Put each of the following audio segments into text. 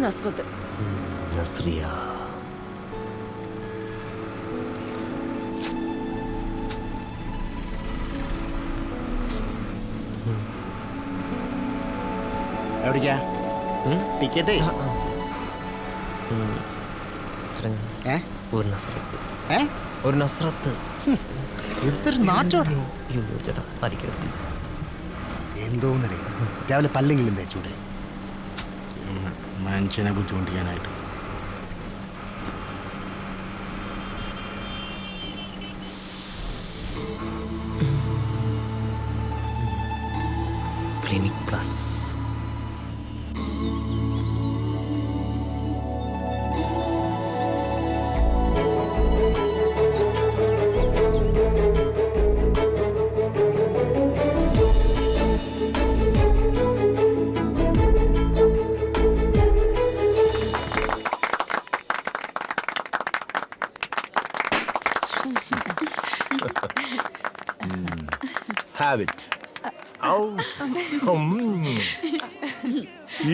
നസ്രത്ത്. നസ്രിയ. എവിടേക്കാ ടിക്കറ്റ്? ഒരു നസ്രത്ത്. ഒരു നസ്രത്ത്. എന്തൊരു നാട്ടോടെ ചേട്ടാ പാലിക്കരുത് പ്ലീസ്. എന്തോന്നടേ രാവിലെ പല്ലെങ്കിലും തേച്ചൂടെ മനുഷ്യനെ ബുദ്ധിമുട്ടിക്കാനായിട്ട്. Clinic plus.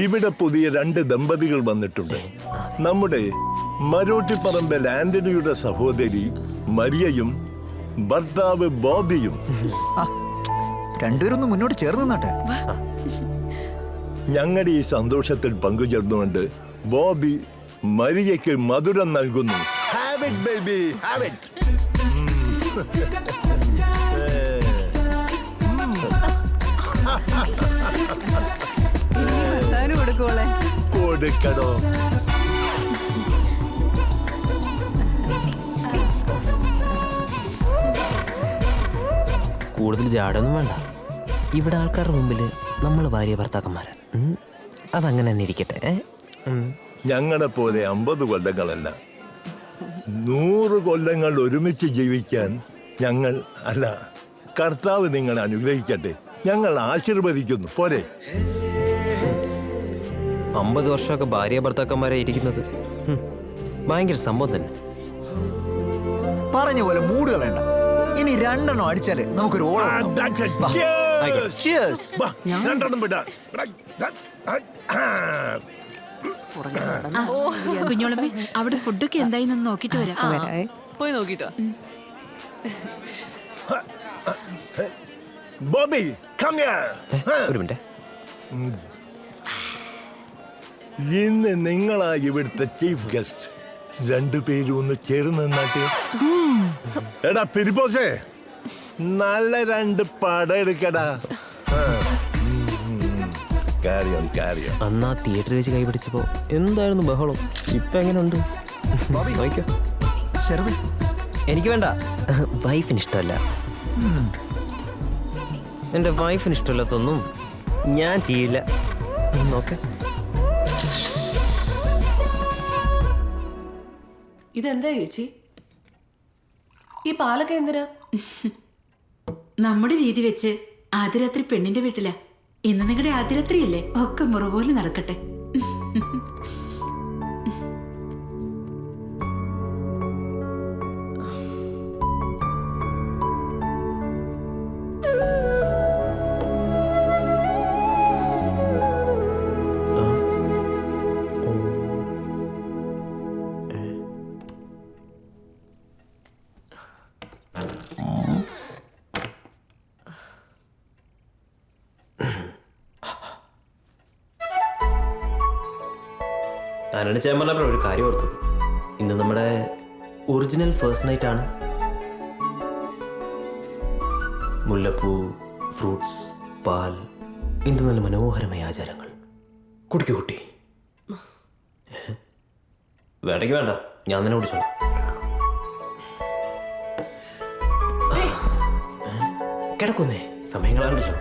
ഇവിടെ പുതിയ 2 ദമ്പതികൾ വന്നിട്ടുണ്ട്. നമ്മുടെ മരോട്ടിപ്പറമ്പിൽ ആന്റണിയുടെ സഹോദരി മരിയയും ഭർത്താവ് ബോബിയും. രണ്ടുപേരൊന്ന് മുന്നോട്ട് ചേർന്ന് നിന്നട്ടെ. ഞങ്ങളുടെ ഈ സന്തോഷത്തിൽ പങ്കുചേർന്നുകൊണ്ട് ബോബി മരിയയ്ക്ക് മധുരം നൽകുന്നു. Have it, baby, have it. കൊടുക്കണോ? കൂടുതൽ ജാടൊന്നും വേണ്ട. ഇവിടെ ആൾക്കാരുടെ മുമ്പിൽ നമ്മൾ ഭാര്യ ഭർത്താക്കന്മാരാണ്. അതങ്ങനെ തന്നെ ഇരിക്കട്ടെ. ഞങ്ങളെ പോലെ 50 കൊല്ലങ്ങളല്ല, 100 കൊല്ലങ്ങൾ ഒരുമിച്ച് ജീവിക്കാൻ ഞങ്ങൾ അല്ല, കർത്താവ് നിങ്ങളെ അനുഗ്രഹിക്കട്ടെ. ഞങ്ങൾ ആശീർവദിക്കുന്നു. പോരെ? 50 വർഷമൊക്കെ ഭാര്യ ഭർത്താക്കന്മാരെ ഇരിക്കുന്നത് ഭയങ്കര സംഭവം തന്നെ. പറഞ്ഞ പോലെ മൂട് കളയണ്ട. ഇനി 2 എണ്ണം അടിച്ചാല് നമുക്കൊരു ഓളം. കുഞ്ഞോളമ്മേ, അവിടെ ഫുഡൊക്കെ എന്തായി നോക്കിട്ട് വരാം. പോയി നോക്കിട്ടോ. Bobby, come here. ഒരു മിനിറ്റ്. ഇന്ന് നിങ്ങളാ ഇവിടുത്തെ ചീഫ് ഗസ്റ്റ്. 2 പേരും ഒന്ന് ചേർന്ന് നിന്നാട്ടെ. എടാ പിരിപ്പോസേ, നല്ല 2 പടം എടുക്കടാ. അന്നാ തിയേറ്ററിൽ വെച്ച് കൈപിടിച്ചപ്പോ എന്തായിരുന്നു ബഹളം. ഇപ്പൊ എങ്ങനെയുണ്ട്? എനിക്ക് വേണ്ട. വൈഫിന് ഇഷ്ടമല്ല. എന്റെ വൈഫിന് ഇഷ്ടമല്ലാത്തൊന്നും ഞാൻ ചെയ്യില്ല. നോക്കെ. ഇതെന്താ ചേച്ചി ഈ പാലൊക്കെ എന്തിനാ? നമ്മുടെ രീതി വെച്ച് ആദ്യരാത്രി പെണ്ണിന്റെ വീട്ടിലാ. ഇന്ന് നിങ്ങളുടെ ആദ്യരാത്രിയല്ലേ? ഒക്കെ മുറപോലെ നടക്കട്ടെ. ഞാനാണ് ചെയ്യാൻ പറഞ്ഞപ്പോൾ ഒരു കാര്യം ഓർത്തത്. ഇന്ന് നമ്മുടെ ഒറിജിനൽ ഫസ്റ്റ് നൈറ്റ് ആണ്. മുല്ലപ്പൂ, ഫ്രൂട്ട്സ്, പാൽ, എന്ത് നല്ല മനോഹരമായ ആചാരങ്ങൾ. കുടിക്കൂ കുട്ടി. വേണ്ടെങ്കിൽ വേണ്ട, ഞാൻ തന്നെ കുടിച്ചോളാം. കിടക്കുന്നേ, സമയങ്ങളാണല്ലോ.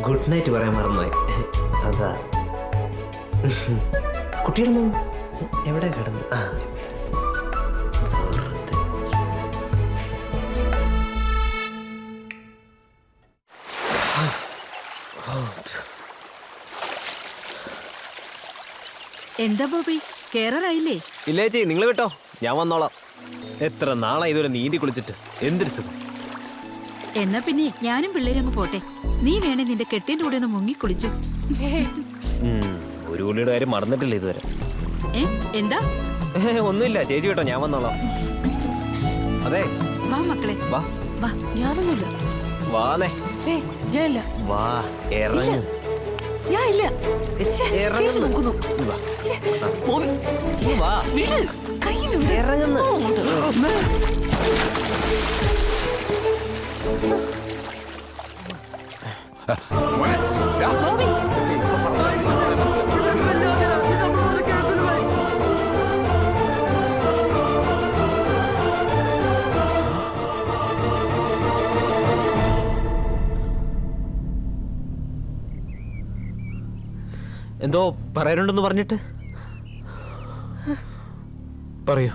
ഗുഡ് നൈറ്റ് പറയാൻ മറന്നുപോയി. അതാ കുട്ടികളൊന്നും എവിടെ കിടന്നു? എന്താ ബോബി കേറാറായില്ലേ? ഇല്ല ചേച്ചി, നിങ്ങൾ കേട്ടോ, ഞാൻ വന്നോളാം. എത്ര നാളായി ഇതുവരെ നീന്തി കുളിച്ചിട്ട്. എന്തൊരു സുഖം. എന്നാ പിന്നെ ഞാനും പിള്ളേരങ്ങ് പോട്ടെ. നീ വേണേ നിന്റെ കെട്ടിന്റെ കൂടെ ഒന്ന് മുങ്ങി കുളിച്ചു. ഒരു കുളിയുടെ കാര്യം മറന്നിട്ടില്ല ഇതുവരെ. എന്താ? ഒന്നുമില്ല ചേച്ചി കേട്ടോ, ഞാൻ വന്നോളാം. അതെ വാ മക്കളെ വാ. വാ. ഞാനൊന്നുമില്ല. വാന്നേ. ഞാനില്ല. വാ ഇറങ്ങ്. ഞാനില്ല. ചേച്ചി നോക്കുന്നു. വാ. ശ്ശേ, ബോബി, ശ്ശേ, വാ. വിട്. കയ്യിന്ന് വിട്. ഇറങ്ങുന്നു. ബോബി. എന്തോ പറയാനുണ്ടെന്ന് പറഞ്ഞിട്ട് പറയൂ.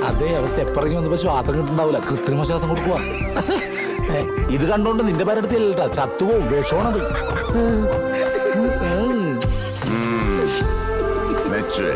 അതെ, അവർ സ്റ്റെപ്പ് ഇറങ്ങി വന്നപ്പോ ശ്വാസം കിട്ടുണ്ടാവില്ല, കൃത്രിമ ശ്വാസം കൊടുക്കുക. ഇത് കണ്ടോണ്ട് നിന്റെ പേരെടുത്തില്ല, ചത്തുപോവും, വിഷമാണത്. മെച്ച്